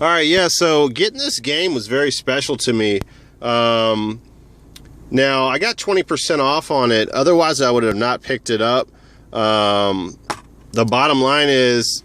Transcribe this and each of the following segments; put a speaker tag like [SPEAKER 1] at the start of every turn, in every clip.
[SPEAKER 1] All right, yeah, so getting this game was very special to me. Now, I got 20% off on it. Otherwise, I would have not picked it up. The bottom line is,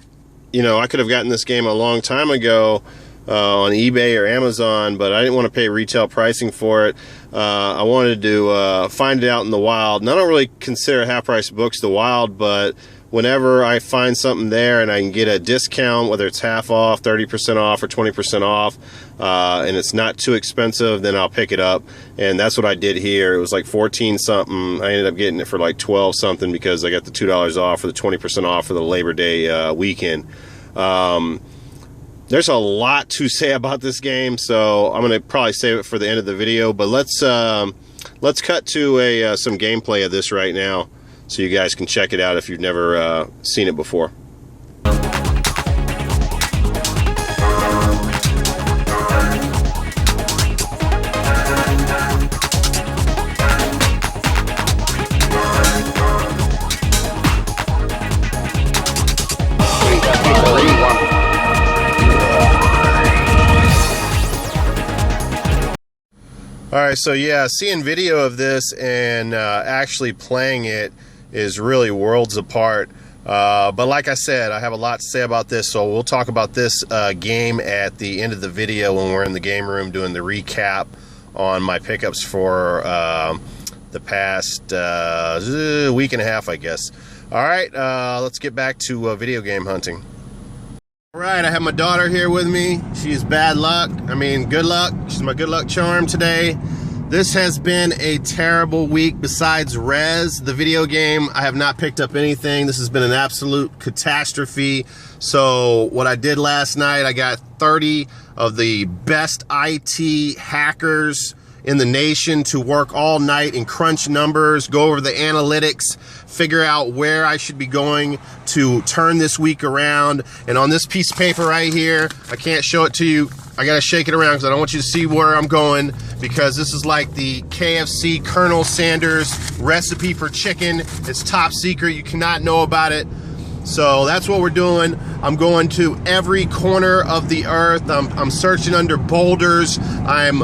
[SPEAKER 1] I could have gotten this game a long time ago on eBay or Amazon, but I didn't want to pay retail pricing for it. I wanted to find it out in the wild. And I don't really consider half-price books the wild, but whenever I find something there and I can get a discount, whether it's half off, 30% off, or 20% off, and it's not too expensive, then I'll pick it up. And that's what I did here. It was like 14 something. I ended up getting it for like 12 something because I got the $2 off for the 20% off for the Labor Day weekend. There's a lot to say about this game, so I'm going to probably save it for the end of the video. But let's cut to some gameplay of this right now, so you guys can check it out if you've never seen it before. Alright, so yeah, seeing video of this and actually playing it is really worlds apart. But like I said, I have a lot to say about this, so we'll talk about this game at the end of the video when we're in the game room doing the recap on my pickups for the past week and a half, I guess. Alright, let's get back to video game hunting. Alright, I have my daughter here with me. She's good luck. She's my good luck charm today. This has been a terrible week. Besides Rez, the video game, I have not picked up anything. This has been an absolute catastrophe. So what I did last night, I got 30 of the best IT hackers in the nation to work all night and crunch numbers, go over the analytics, figure out where I should be going to turn this week around. And on this piece of paper right here, I can't show it to you. I gotta shake it around because I don't want you to see where I'm going, because this is like the KFC Colonel Sanders recipe for chicken. It's top secret. You cannot know about it. So that's what we're doing. I'm going to every corner of the earth. I'm searching under boulders. I'm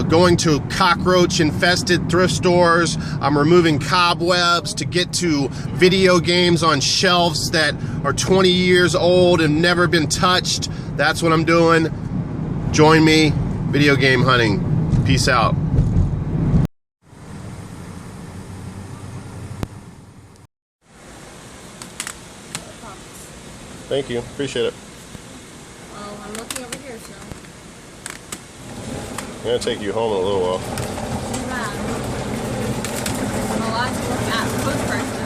[SPEAKER 1] going to cockroach-infested thrift stores. I'm removing cobwebs to get to video games on shelves that are 20 years old and never been touched. That's what I'm doing. Join me, video game hunting. Peace out. Thank you. Appreciate it.
[SPEAKER 2] Well, I'm looking over here, so.
[SPEAKER 1] I'm going to take you home in a little while.
[SPEAKER 2] Too bad. I'm allowed to look at food prices.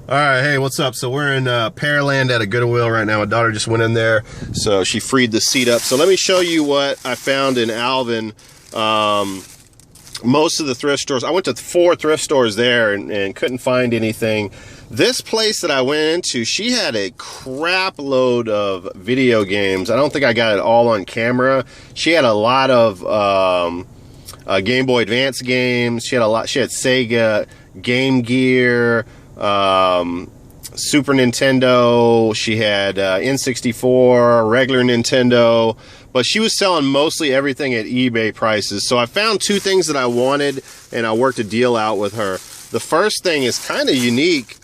[SPEAKER 1] All right, hey, what's up? So we're in Pearland at a Goodwill right now. My daughter just went in there, so she freed the seat up. So let me show you what I found in Alvin. Most of the thrift stores, I went to 4 thrift stores there and couldn't find anything. This place that I went into, she had a crap load of video games. I don't think I got it all on camera. She had a lot of Game Boy Advance games. She had Sega, Game Gear, Super Nintendo. She had N64, regular Nintendo. But she was selling mostly everything at eBay prices. So I found 2 things that I wanted, and I worked a deal out with her. The first thing is kind of unique.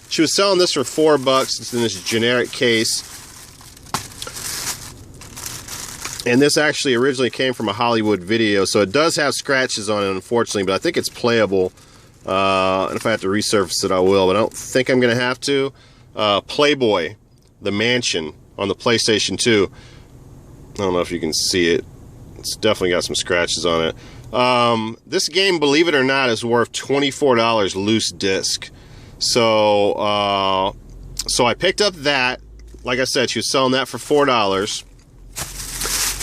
[SPEAKER 1] She was selling this for $4. It's in this generic case. And this actually originally came from a Hollywood video. So it does have scratches on it, unfortunately, but I think it's playable. And if I have to resurface it, I will. But I don't think I'm going to have to. Playboy, The Mansion on the PlayStation 2. I don't know if you can see it. It's definitely got some scratches on it. This game, believe it or not, is worth $24 loose disc. So, so I picked up that. Like I said, she was selling that for $4.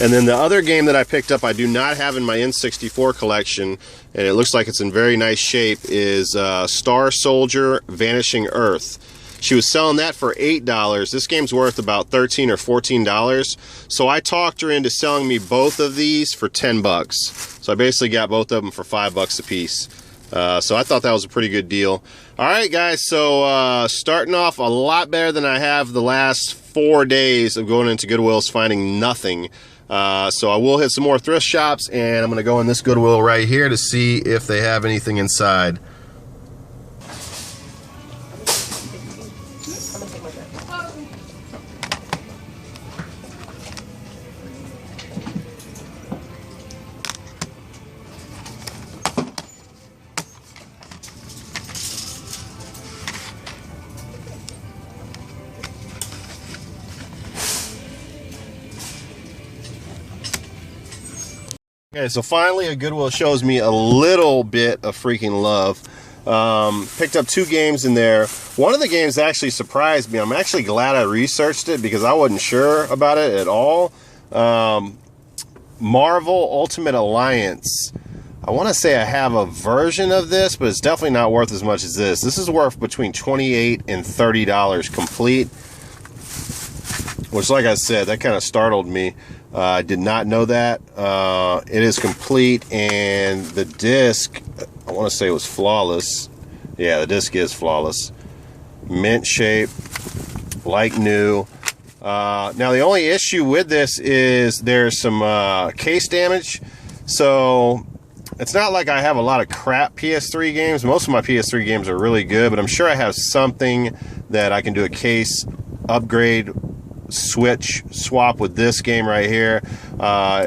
[SPEAKER 1] And then the other game that I picked up, I do not have in my N64 collection, and it looks like it's in very nice shape, is Star Soldier Vanishing Earth. She was selling that for $8. This game's worth about $13 or $14. So I talked her into selling me both of these for $10. So I basically got both of them for $5 a piece. So I thought that was a pretty good deal. All right, guys. So starting off a lot better than I have the last 4 days of going into Goodwill's finding nothing. So I will hit some more thrift shops, and I'm going to go in this Goodwill right here to see if they have anything inside. Okay, so finally a Goodwill shows me a little bit of freaking love. Picked up 2 games in there. One of the games actually surprised me. I'm actually glad I researched it because I wasn't sure about it at all. Marvel Ultimate Alliance. I want to say I have a version of this, but it's definitely not worth as much as this. This is worth between $28 and $30 complete. Which, like I said, that kind of startled me. I did not know that. It is complete, and the disc, I want to say it was flawless. Yeah, the disc is flawless. Mint shape, like new. Now, the only issue with this is there's some case damage. So, it's not like I have a lot of crap PS3 games. Most of my PS3 games are really good, but I'm sure I have something that I can do a case upgrade swap with this game right here.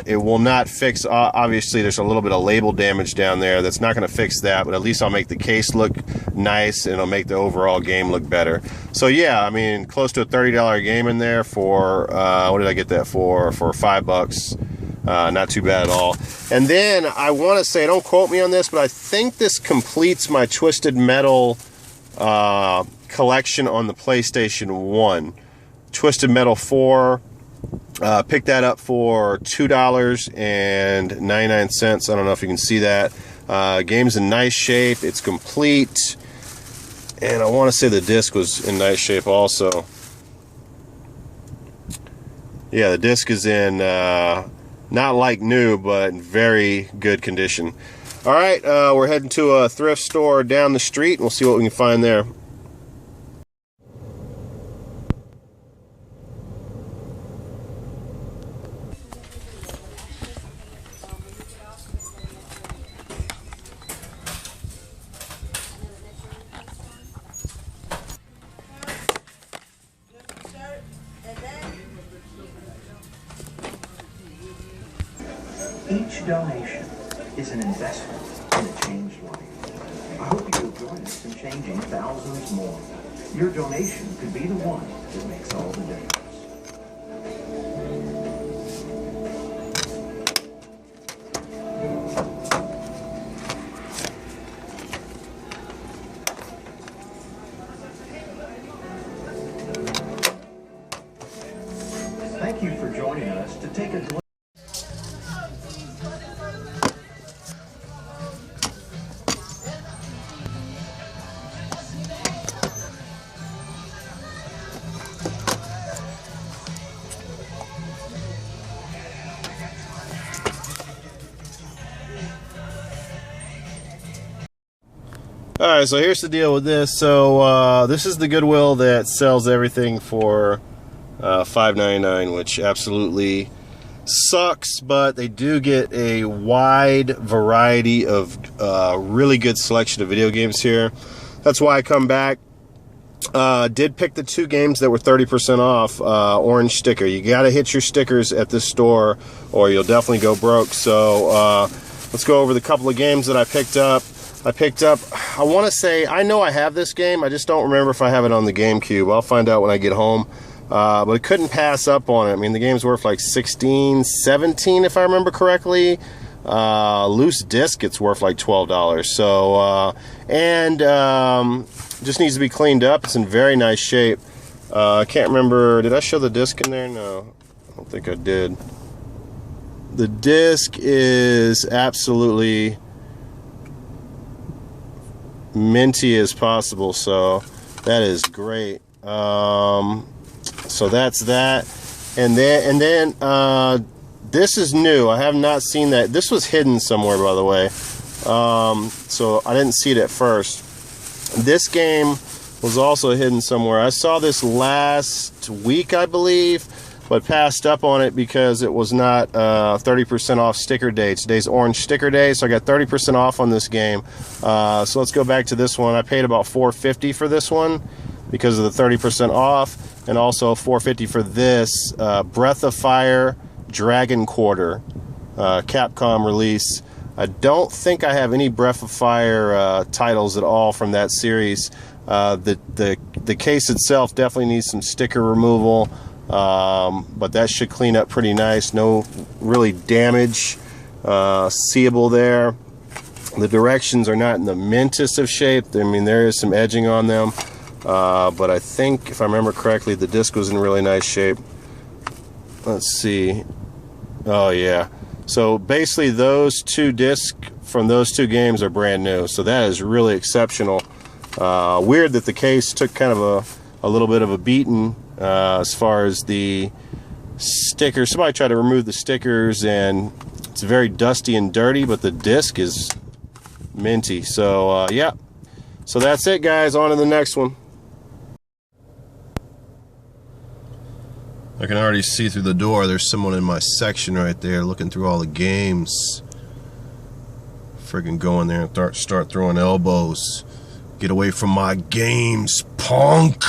[SPEAKER 1] It will not fix, obviously there's a little bit of label damage down there. That's not going to fix that, but at least I'll make the case look nice, and it'll make the overall game look better. So yeah, I mean, close to a $30 game in there for, what did I get that for $5. Not too bad at all. And then I want to say, don't quote me on this, but I think this completes my Twisted Metal collection on the PlayStation 1. Twisted Metal 4, picked that up for $2.99. I don't know if you can see that. Game's in nice shape. It's complete. And I want to say the disc was in nice shape also. Yeah, the disc is in, not like new, but in very good condition. All right, we're heading to a thrift store down the street, and we'll see what we can find there.
[SPEAKER 3] Each donation is an investment in a changed life. I hope you'll join us in changing thousands more. Your donation could be the one that makes all the difference. Thank you for joining us to take a glimpse.
[SPEAKER 1] All right, so here's the deal with this. So this is the Goodwill that sells everything for $5.99, which absolutely sucks, but they do get a wide variety of really good selection of video games here. That's why I come back. Did pick the 2 games that were 30% off. Orange sticker. You got to hit your stickers at this store or you'll definitely go broke. So let's go over the couple of games that I picked up. I want to say, I know I have this game. I just don't remember if I have it on the GameCube. I'll find out when I get home. But I couldn't pass up on it. I mean, the game's worth like $16, $17 if I remember correctly. Loose disc, it's worth like $12. So, just needs to be cleaned up. It's in very nice shape. I can't remember, did I show the disc in there? No, I don't think I did. The disc is absolutely minty as possible, so that is great. So that's that, and then this is new. I have not seen that. This was hidden somewhere, by the way, so I didn't see it at first. This game was also hidden somewhere. I saw this last week, I believe, but passed up on it because it was not 30% off sticker day. Today's Orange Sticker Day, so I got 30% off on this game. So let's go back to this one. I paid about $4.50 for this one because of the 30% off, and also $4.50 for this Breath of Fire Dragon Quarter Capcom release. I don't think I have any Breath of Fire titles at all from that series. The case itself definitely needs some sticker removal. But that should clean up pretty nice. No really damage seeable there. The directions are not in the mintest of shape. I mean, there is some edging on them, but I think, if I remember correctly, the disc was in really nice shape. Let's see. Oh yeah, so basically those 2 discs from those 2 games are brand new, so that is really exceptional. Weird that the case took kind of a little bit of a beating as far as the stickers. Somebody tried to remove the stickers and it's very dusty and dirty, but the disc is minty. So yeah, so that's it, guys. On to the next one. I can already see through the door. There's someone in my section right there looking through all the games. Friggin' go in there and start throwing elbows. Get away from my games, punk!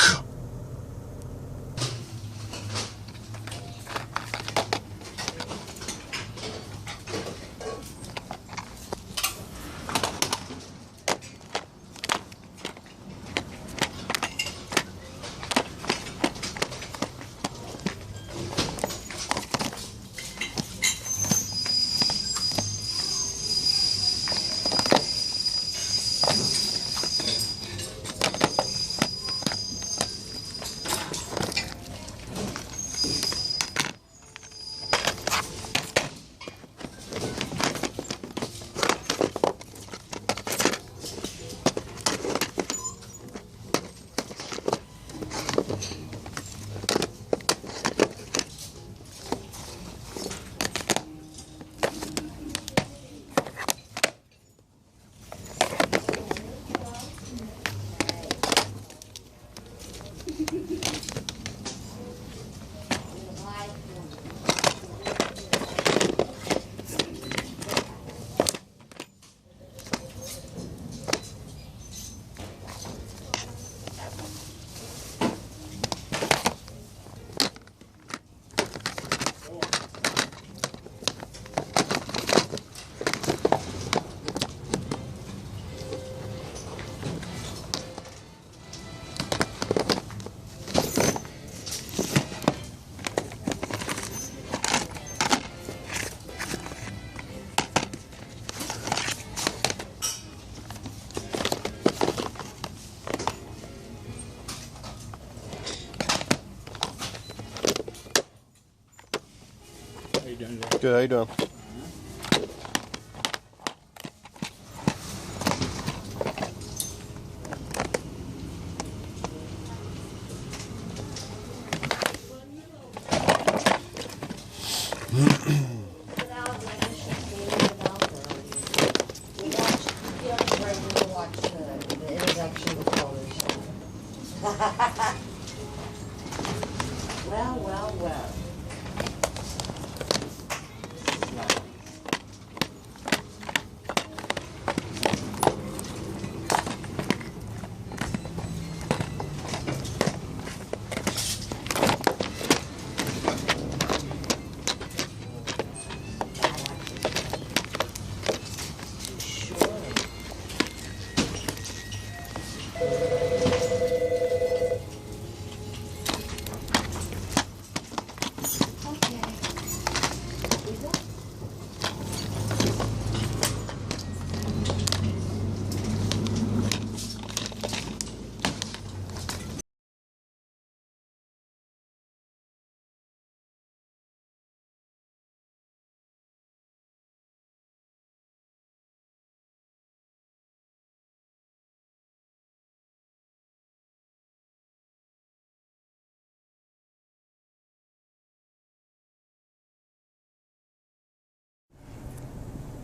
[SPEAKER 1] Good, how you doing?
[SPEAKER 4] Well, well, well.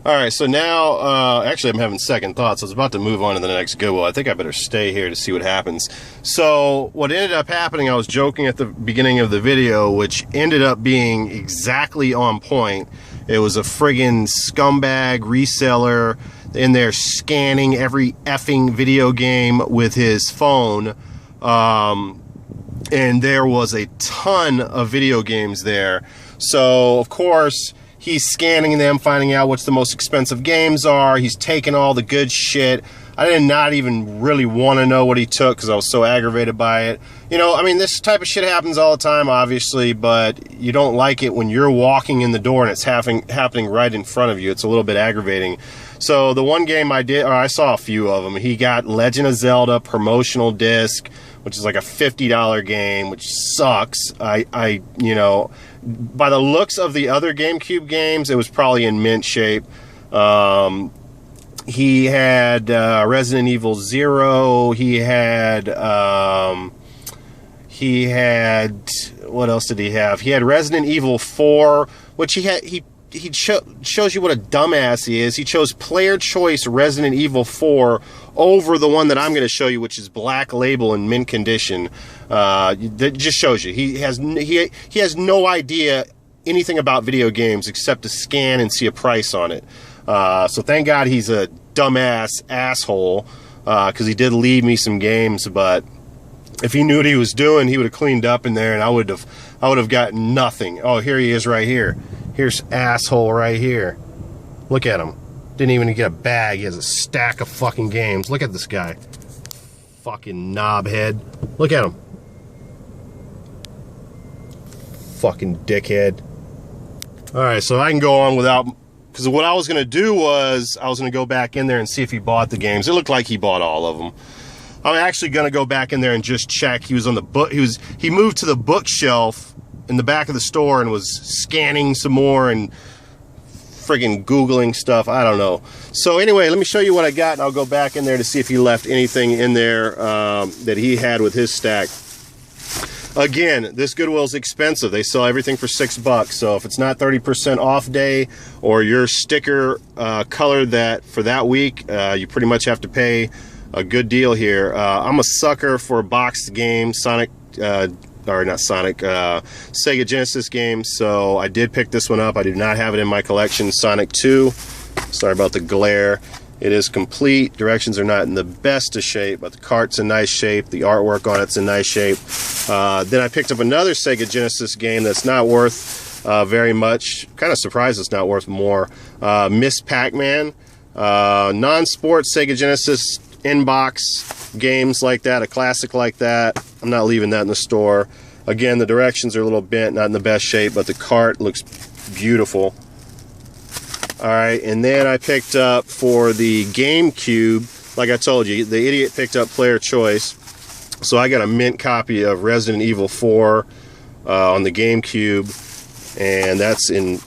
[SPEAKER 1] All right, so now, actually, I'm having second thoughts. I was about to move on to the next Goodwill. I think I better stay here to see what happens. So what ended up happening, I was joking at the beginning of the video, which ended up being exactly on point. It was a friggin' scumbag reseller in there scanning every effing video game with his phone. And there was a ton of video games there. So, of course, he's scanning them, finding out what's the most expensive games are. He's taking all the good shit. I did not even really want to know what he took because I was so aggravated by it. You know, I mean, this type of shit happens all the time, obviously, but you don't like it when you're walking in the door and it's happening right in front of you. It's a little bit aggravating. So the one game I saw a few of them. He got Legend of Zelda promotional disc, which is like a $50 game, which sucks. You know, by the looks of the other GameCube games, it was probably in mint shape. He had Resident Evil 0. He had what else did he have? He had Resident Evil 4, which he shows you what a dumbass he is. He chose player choice Resident Evil 4 over the one that I'm going to show you, which is black label in mint condition. That just shows you he has no idea anything about video games except to scan and see a price on it. So thank God he's a dumbass asshole, because he did leave me some games, but if he knew what he was doing, he would have cleaned up in there and I would have gotten nothing. Oh, here he is right here. Here's asshole right here. Look at him. Didn't even get a bag. He has a stack of fucking games. Look at this guy. Fucking knobhead. Look at him. Fucking dickhead. Alright, so I can go on without... Because what I was going to do was, I was going to go back in there and see if he bought the games. It looked like he bought all of them. I'm actually going to go back in there and just check. He was on the book. He moved to the bookshelf in the back of the store and was scanning some more and friggin' Googling stuff. I don't know. So anyway, let me show you what I got, and I'll go back in there to see if he left anything in there that he had with his stack. Again, this Goodwill's expensive. They sell everything for $6. So if it's not 30% off day or your sticker color that for that week, you pretty much have to pay a good deal here. I'm a sucker for boxed games, Sega Genesis games. So I did pick this one up. I do not have it in my collection. Sonic 2. Sorry about the glare. It is complete. Directions are not in the best of shape, but the cart's in nice shape. The artwork on it's in nice shape. Then I picked up another Sega Genesis game that's not worth very much. Kind of surprised it's not worth more. Miss Pac-Man. Non-sport Sega Genesis inbox games like that, a classic like that. I'm not leaving that in the store. Again, the directions are a little bent, not in the best shape, but the cart looks beautiful. Alright, and then I picked up for the GameCube, like I told you, the idiot picked up player choice. So I got a mint copy of Resident Evil 4 on the GameCube, and that's in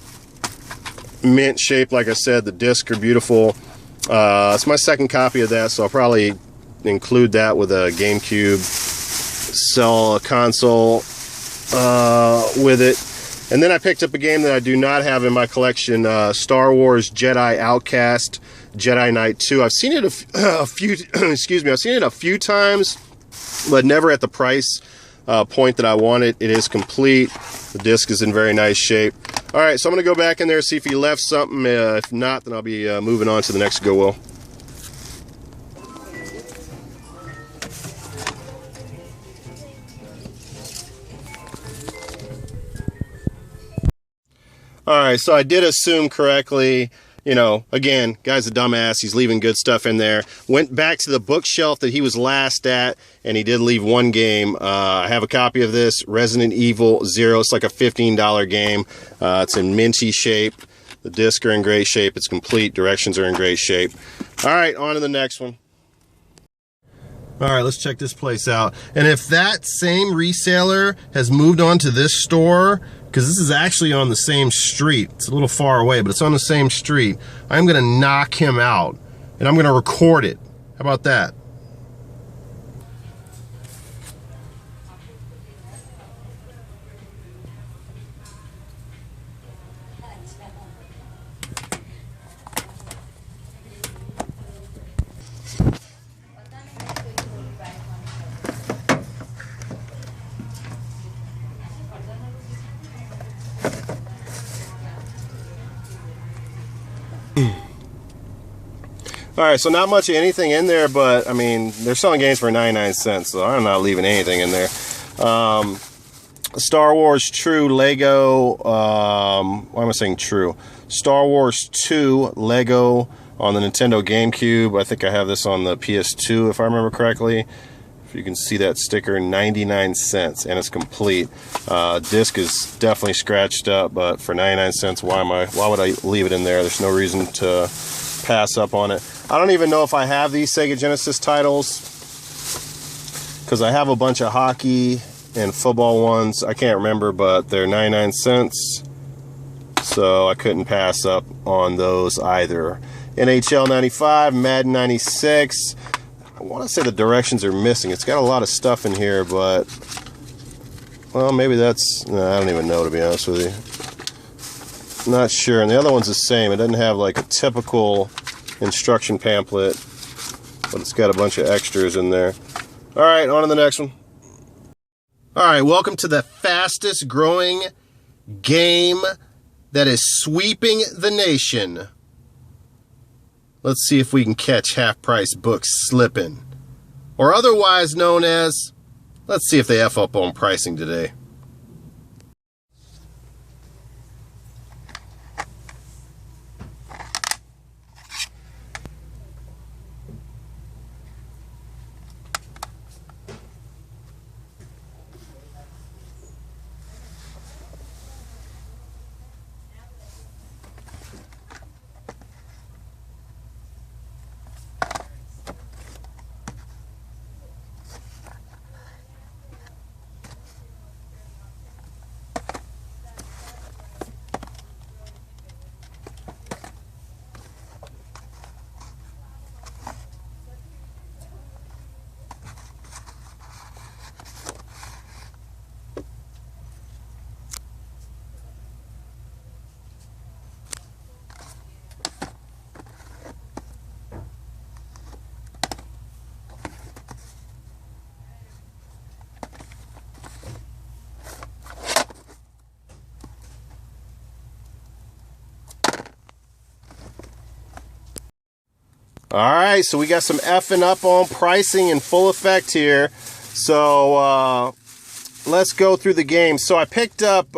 [SPEAKER 1] mint shape. Like I said, the discs are beautiful. It's my second copy of that, so I'll probably include that with a GameCube, sell a console with it. And then I picked up a game that I do not have in my collection, Star Wars Jedi Outcast Jedi Knight 2. I've seen it a few excuse me, I've seen it a few times, but never at the price point that I wanted. It is complete. The disc is in very nice shape. All right, so I'm going to go back in there, see if he left something. If not, then I'll be moving on to the next Goodwill. All right, so I did assume correctly. You know, again, guy's a dumbass. He's leaving good stuff in there. Went back to the bookshelf that he was last at, and he did leave one game. I have a copy of this, Resident Evil 0. It's like a $15 game. It's in minty shape. The discs are in great shape. It's complete. Directions are in great shape. All right, on to the next one. All right, let's check this place out. And if that same reseller has moved on to this store, because this is actually on the same street. It's a little far away, but it's on the same street. I'm gonna knock him out, and I'm gonna record it. How about that? All right, so not much of anything in there, but I mean, they're selling games for 99 cents, so I'm not leaving anything in there. Star Wars True Lego, why am I saying True? Star Wars 2 Lego on the Nintendo GameCube. I think I have this on the PS2, if I remember correctly. If you can see that sticker, 99 cents, and it's complete. Disc is definitely scratched up, but for 99 cents, why would I leave it in there? There's no reason to pass up on it. I don't even know if I have these Sega Genesis titles, because I have a bunch of hockey and football ones. I can't remember, but they're 99 cents, so I couldn't pass up on those either. NHL 95, Madden 96. I want to say the directions are missing. It's got a lot of stuff in here, but well, maybe that's, no, I don't even know, to be honest with you. Not sure. And the other one's the same. It doesn't have like a typical instruction pamphlet, but it's got a bunch of extras in there. All right, on to the next one. All right, welcome to the fastest growing game that is sweeping the nation. Let's see if we can catch half-price books slipping, or otherwise known as, let's see if they F up on pricing today. All right, so we got some effing up on pricing in full effect here. So let's go through the game. So I picked up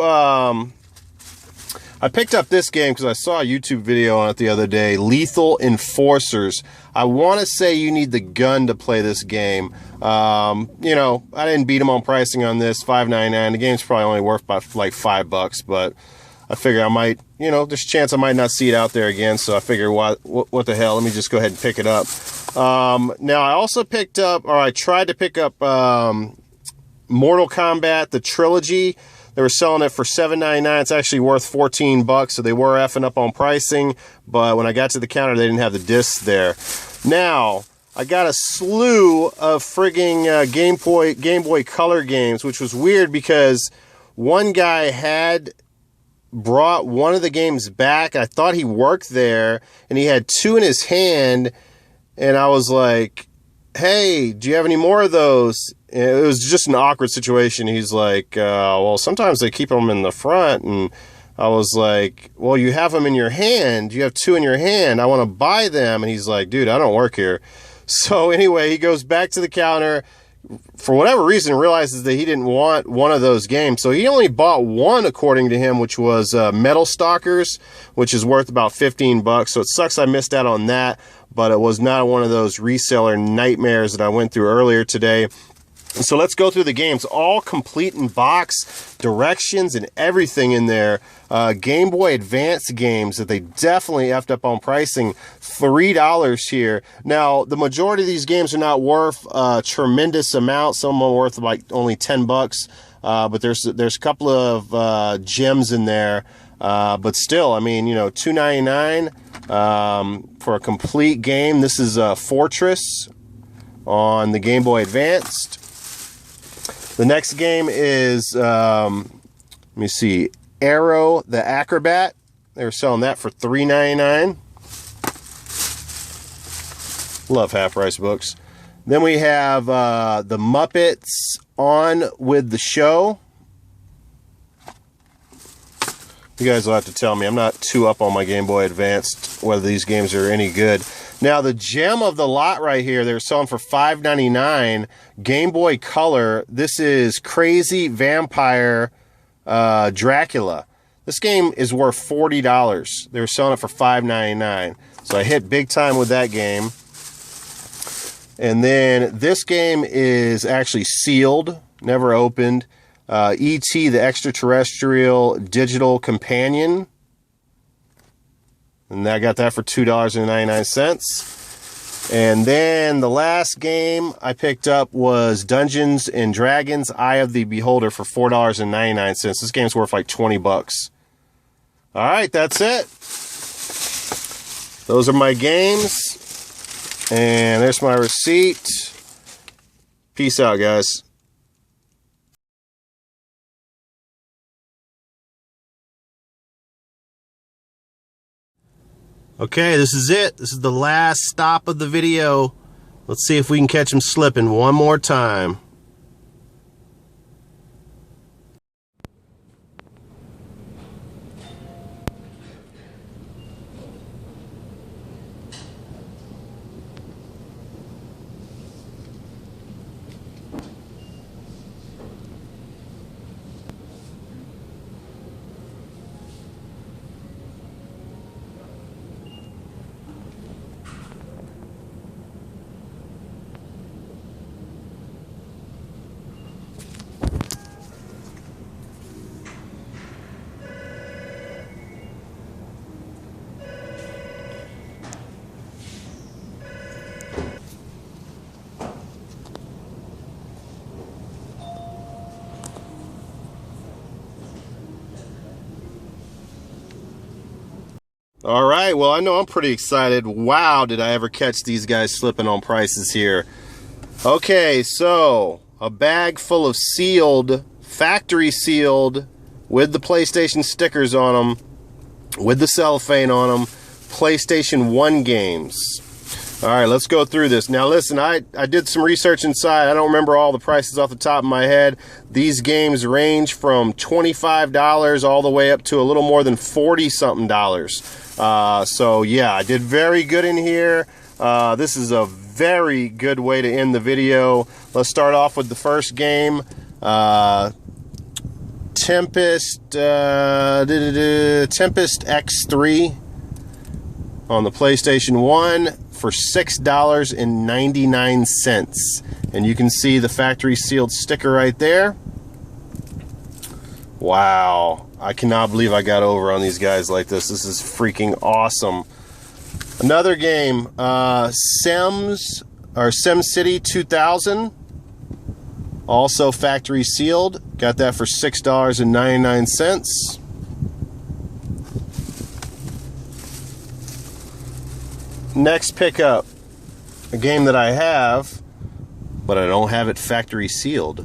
[SPEAKER 1] this game because I saw a YouTube video on it the other day. Lethal Enforcers. I want to say you need the gun to play this game. You know, I didn't beat them on pricing on this. $5.99. The game's probably only worth about like $5, but I figure I might, you know, there's a chance I might not see it out there again. So I figure, what the hell? Let me just go ahead and pick it up. Now I also picked up, or I tried to pick up, Mortal Kombat, the trilogy. They were selling it for $7.99. It's actually worth $14, so they were effing up on pricing. But when I got to the counter, they didn't have the discs there. Now, I got a slew of frigging Game Boy Color games, which was weird because one guy had brought one of the games back. I thought he worked there, and he had two in his hand, and I was like, hey, do you have any more of those? And it was just an awkward situation. He's like, well, sometimes they keep them in the front, and I was like, well, you have them in your hand. You have two in your hand. I want to buy them. And he's like, dude, I don't work here. So anyway, he goes back to the counter. For whatever reason, realizes that he didn't want one of those games. So he only bought one, according to him, which was Metal Stalkers, which is worth about $15. So it sucks I missed out on that, but it was not one of those reseller nightmares that I went through earlier today. So let's go through the games, all complete in box, directions and everything in there. Game Boy Advance games that they definitely effed up on pricing. $3 here. Now, the majority of these games are not worth a tremendous amount. Some are worth like only $10. But there's a couple of gems in there. But still, I mean, you know, $2.99 for a complete game. This is Fortress on the Game Boy Advanced. The next game is, let me see, Arrow the Acrobat. They were selling that for $3.99. Love half-price books. Then we have the Muppets On With the Show. You guys will have to tell me. I'm not too up on my Game Boy Advanced whether these games are any good. Now, the gem of the lot right here, they're selling for $5.99. Game Boy Color. This is Crazy Vampire Dracula. This game is worth $40. They were selling it for $5.99. So I hit big time with that game. And then this game is actually sealed, never opened. E.T. the Extraterrestrial Digital Companion. And I got that for $2.99. And then the last game I picked up was Dungeons and Dragons Eye of the Beholder for $4.99. This game's worth like $20. All right, that's it. Those are my games. And there's my receipt. Peace out, guys. Okay, this is it. This is the last stop of the video. Let's see if we can catch him slipping one more time. All right, well, I know I'm pretty excited. Wow, did I ever catch these guys slipping on prices here. Okay, so a bag full of sealed, factory sealed, with the PlayStation stickers on them, with the cellophane on them, PlayStation 1 games. All right, let's go through this. Now, listen, I did some research inside. I don't remember all the prices off the top of my head. These games range from $25 all the way up to a little more than $40-something. So, yeah, I did very good in here. This is a very good way to end the video. Let's start off with the first game. Tempest X3 on the PlayStation 1 for $6.99. And you can see the factory sealed sticker right there. Wow, I cannot believe I got over on these guys like this. This is freaking awesome. Another game, SimCity 2000. Also factory sealed. Got that for $6.99. Next pickup, a game that I have, but I don't have it factory sealed.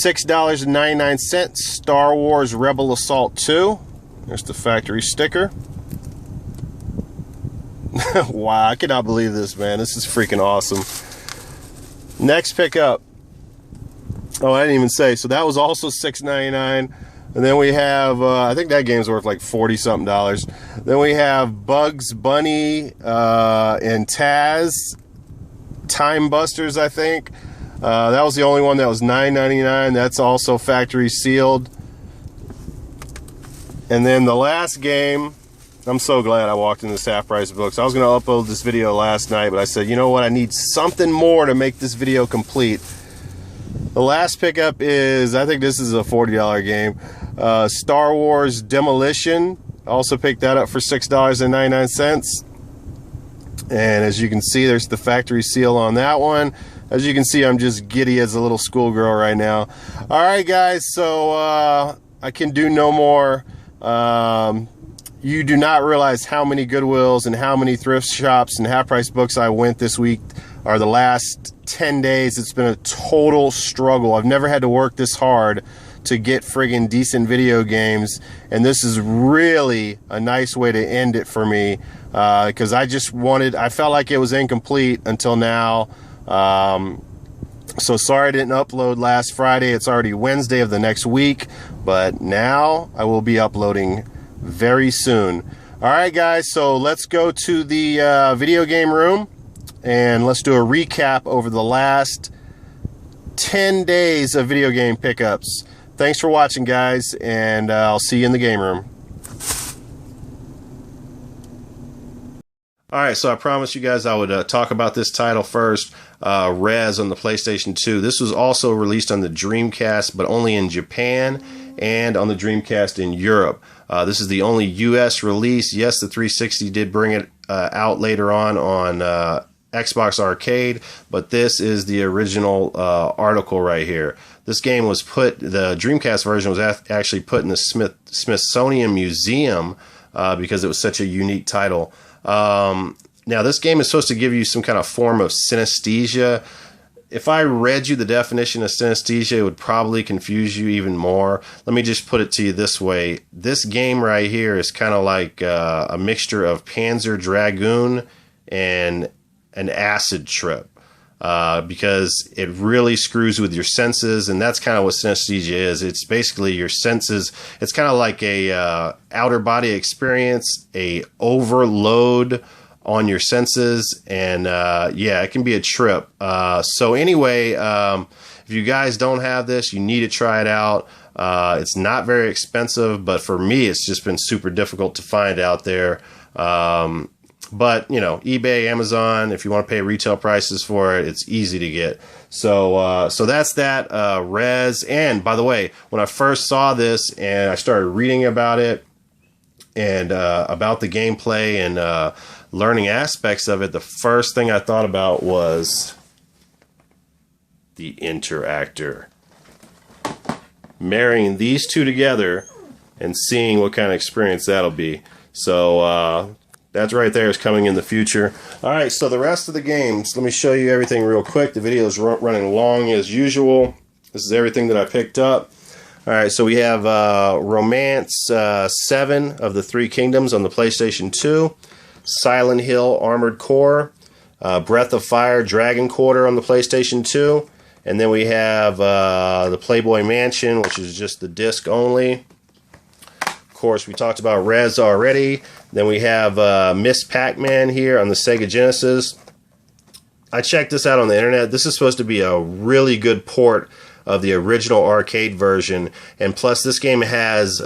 [SPEAKER 1] $6.99, Star Wars Rebel Assault 2. There's the factory sticker. Wow, I cannot believe this, man. This is freaking awesome. Next pickup. Oh, I didn't even say. So that was also $6.99. And then we have, I think that game's worth like $40-something. Then we have Bugs Bunny and Taz, Time Busters, I think. That was the only one that was $9.99. That's also factory sealed. And then the last game, I'm so glad I walked in this half price books. I was going to upload this video last night, but I said, you know what? I need something more to make this video complete. The last pickup is, I think this is a $40 game. Star Wars Demolition. Also picked that up for $6.99. And as you can see, there's the factory seal on that one. As you can see, I'm just giddy as a little schoolgirl right now. All right, guys, so I can do no more. You do not realize how many Goodwills and how many thrift shops and half-price books I went this week, or the last 10 days. It's been a total struggle. I've never had to work this hard to get friggin' decent video games, and this is really a nice way to end it for me, because I felt like it was incomplete until now. So sorry I didn't upload last Friday. It's already Wednesday of the next week, but now I will be uploading very soon. All right, guys, so let's go to the video game room and let's do a recap over the last 10 days of video game pickups. Thanks for watching, guys, and I'll see you in the game room. All right, so I promised you guys I would talk about this title first, Rez on the PlayStation 2. This was also released on the Dreamcast, but only in Japan, and on the Dreamcast in Europe. This is the only US release. Yes, the 360 did bring it out later on Xbox Arcade, but this is the original article right here. This game was the Dreamcast version was actually put in the Smithsonian Museum because it was such a unique title. Now, this game is supposed to give you some kind of form of synesthesia. If I read you the definition of synesthesia, it would probably confuse you even more. Let me just put it to you this way. This game right here is kind of like a mixture of Panzer Dragoon and an acid trip, because it really screws with your senses, and that's kind of what synesthesia is. It's basically your senses. It's kind of like a outer body experience, a overload on your senses, and yeah, it can be a trip. So anyway, if you guys don't have this, you need to try it out. It's not very expensive, but for me, it's just been super difficult to find out there. But, you know, eBay, Amazon, if you want to pay retail prices for it, it's easy to get. So so that's that, Rez. And, by the way, when I first saw this and I started reading about it and about the gameplay and learning aspects of it, the first thing I thought about was the Interactor. Marrying these two together and seeing what kind of experience that'll be. So, that's right there is coming in the future. All right, so the rest of the games, let me show you everything real quick. The video is running long as usual. This is everything that I picked up. All right, so we have Romance 7 of the Three Kingdoms on the PlayStation 2, Silent Hill Armored Core, Breath of Fire Dragon Quarter on the PlayStation 2, and then we have the Playboy Mansion, which is just the disc only. Of course, we talked about Rez already. Then we have Miss Pac-Man here on the Sega Genesis. I checked this out on the internet. This is supposed to be a really good port of the original arcade version, and plus this game has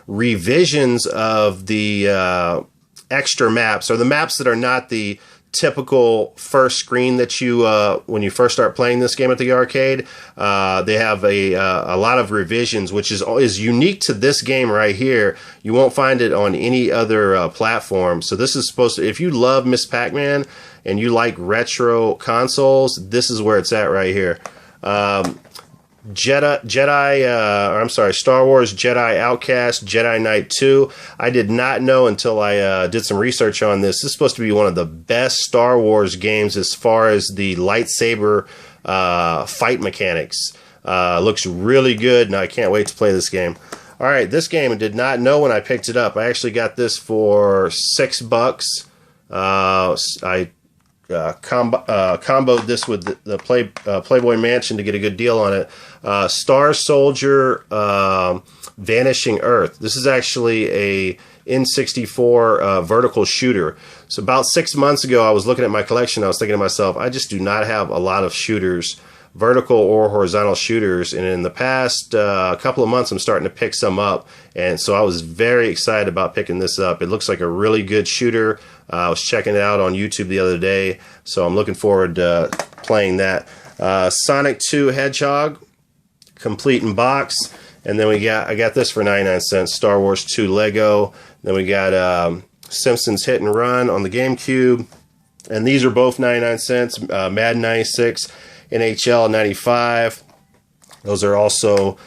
[SPEAKER 1] revisions of the extra maps, or the maps that are not the typical first screen that you when you first start playing this game at the arcade. They have a lot of revisions, which is unique to this game right here. You won't find it on any other platform. So this is supposed to, if you love Miss Pac-Man and you like retro consoles, this is where it's at right here. Star Wars Jedi Outcast Jedi Knight 2. I did not know until I did some research on this. This is supposed to be one of the best Star Wars games as far as the lightsaber fight mechanics. Looks really good, and I can't wait to play this game. All right, this game I did not know when I picked it up. I actually got this for $6. I comboed this with the Playboy Mansion to get a good deal on it. Star Soldier Vanishing Earth. This is actually a N64 vertical shooter. So about 6 months ago, I was looking at my collection. I was thinking to myself, I just do not have a lot of shooters, vertical or horizontal shooters. And in the past couple of months, I'm starting to pick some up. And so I was very excited about picking this up. It looks like a really good shooter. I was checking it out on YouTube the other day, so I'm looking forward to playing that. Sonic 2 Hedgehog, complete in box. And then I got this for 99 cents, Star Wars 2 Lego. Then we got Simpsons Hit and Run on the GameCube. And these are both 99 cents, Madden 96, NHL 95. Those are also,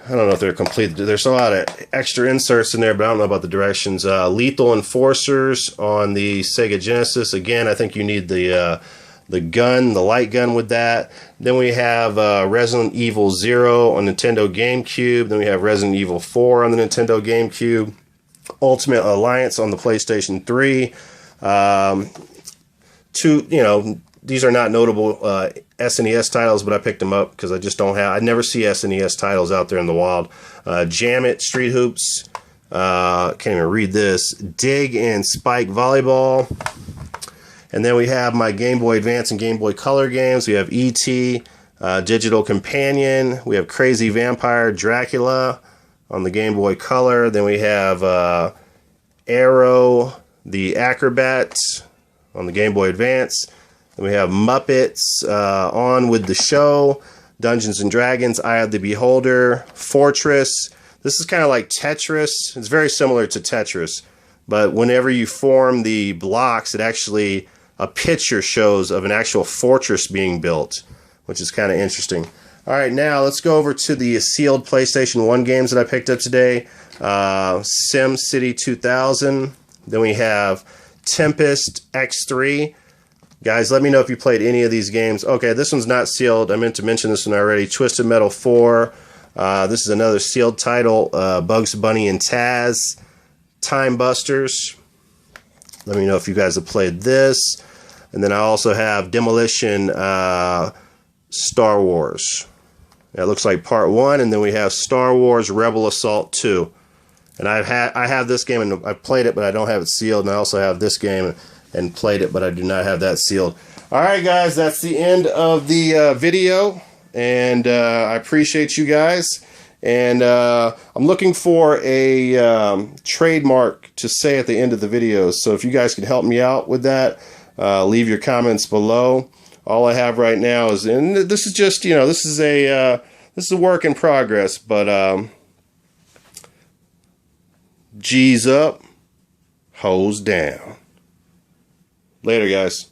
[SPEAKER 1] I don't know if they're complete. There's a lot of extra inserts in there, but I don't know about the directions. Lethal Enforcers on the Sega Genesis. Again, I think you need the gun, the light gun with that. Then we have Resident Evil 0 on Nintendo GameCube. Then we have Resident Evil 4 on the Nintendo GameCube. Ultimate Alliance on the PlayStation 3. These are not notable SNES titles, but I picked them up because I just don't have. I never see SNES titles out there in the wild. Jam It, Street Hoops. Can't even read this. Dig and Spike Volleyball. And then we have my Game Boy Advance and Game Boy Color games. We have E.T., Digital Companion. We have Crazy Vampire Dracula on the Game Boy Color. Then we have Arrow, the Acrobat on the Game Boy Advance. Then we have Muppets, On with the Show, Dungeons and Dragons, Eye of the Beholder, Fortress. This is kind of like Tetris. It's very similar to Tetris, but whenever you form the blocks, it actually, a picture shows of an actual fortress being built, which is kind of interesting. All right, now let's go over to the sealed PlayStation 1 games that I picked up today. Sim City 2000. Then we have Tempest X3. Guys, let me know if you played any of these games. Okay, this one's not sealed. I meant to mention this one already. Twisted Metal 4. This is another sealed title. Bugs Bunny and Taz. Time Busters. Let me know if you guys have played this. And then I also have Demolition Star Wars. It looks like part 1, and then we have Star Wars Rebel Assault 2. And I have this game, and I've played it, but I don't have it sealed. And I also have this game and played it, but I do not have that sealed. All right, guys, that's the end of the video, and I appreciate you guys. And I'm looking for a trademark to say at the end of the videos. So if you guys can help me out with that, leave your comments below. All I have right now is, and this is just, this is a work in progress, but G's up, hoes down. Later, guys.